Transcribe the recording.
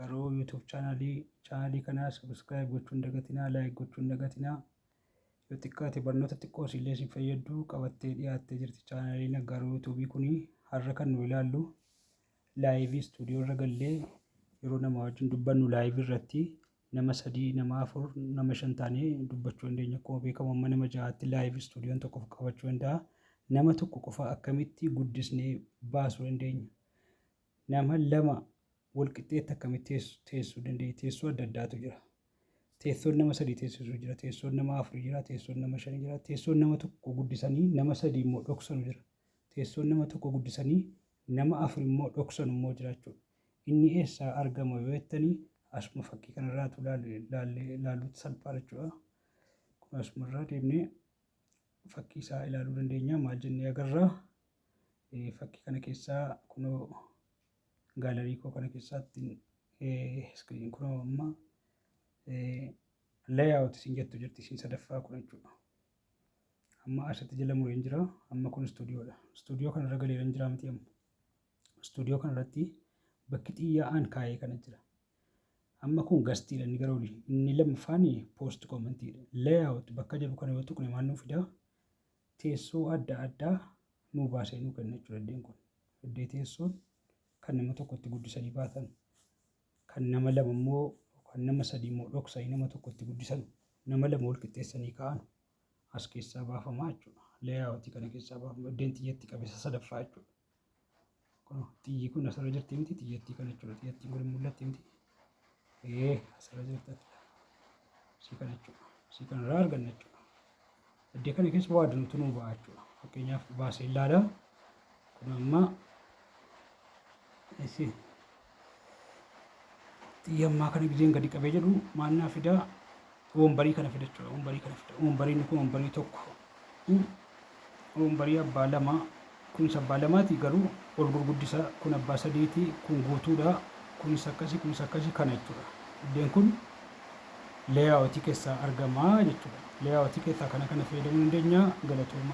garuu YouTube chaanalii kanaa subscribe gochuun dagatinaa, like gochuun dagatinaa. Yoo xiqqaate barnoota xiqqoos illee isin fayyaddu qabattee dhiyaattee jirti chaanaliin garuu YouTube kuni har'a kan nu ilaallu laayivii istuudiyoo irra gallee yeroo nama wajjin dubbannu laayivii irratti nama 3 nama 4 nama 5 taanee dubbachuu dandeenya. Akkuma beekamu amma nama 6tti laayivii istuudiyoon tokko qabachuu danda'a. Nama tokko qofa akkamitti guddisnee baasuu dandeenya? Nama 2 wal qixxeetti akkamitti teessuu dandeenya? Teessoo adda addaatu jira. Teessoon nama 3 teessisuu jira, teessoon nama 4 jira, teessoon nama 5 jira, teessoon nama tokko guddisanii nama 3 immoo dhoksanu jira. Teessoon nama tokko guddisanii nama 4 immoo dhoksanu immoo jira jechuudha. Inni eessaa argama yoo jettanii asuma fakkii kanarraatu ilaaluutti salphaa jechuudha. Kun asumarraa deemnee fakkii isaa ilaaluu dandeenya. Maal jennee agarra? Fakkii kana keessaa kunoo gaalarii koo kana keessaatti iskiriin kunoo amma layout isin jettu jirti isin sadaffaa kun jechuudha. Amma asitti jala mureen jira. Amma kun istuudiyoodha. Istuudiyoo kanarra galeeran jira miti amma. Istuudiyoo kanarratti bakki xiyyaa'aan kaa'ee kana jira. Amma kun gastiidha inni gara olii. Inni lammaffaan poost koomentiidha. Layout bakka jedhu kana yoo tuqne maal nuu fida? Teessoo adda addaa nuu baasee nuu kenna jechuudha iddeen kun. Iddee teessoon kan nama tokkotti guddisanii baatan, kan nama 2 immoo kan nama 3 immoo dhoksanii nama tokkotti guddisan, nama 2 wal qixxeessanii kaa'an as keessaa baafamaa jechuudha. Layout kana keessaa baafama. Iddeen xiyyeetti qabeessa sadaffaa jechuudha. Kun xiyyi kun asirra jirti miti xiyyeetti kana jechuudha. Xiyyeettiin kun mul'atti miti. Asirra jirti. Si kana jechuudha. Si kanarraa arganna jechuudha. Iddee kana keessa waa addanuutu nuu ba'a jechuudha. Fakkeenyaaf baasee ilaala. Kun amma xiyyammaa kana gideen gadi qabee jedhu maal naa fidaa? Wombarii kana fida jechuudha. Wombarii kana fida. Wombariin kun wombarii tokko. Wombarii abbaa 2. Kunis abbaa 2ti garuu ol gurguddisa. Kun abbaa 3ti. Kun guutuudha. Kunis akkasii kana jechuudha. Iddeen kun layout keessaa argamaa jechuudha. Layout keessaa kana fayyadamuu dandeenya. Galatooma.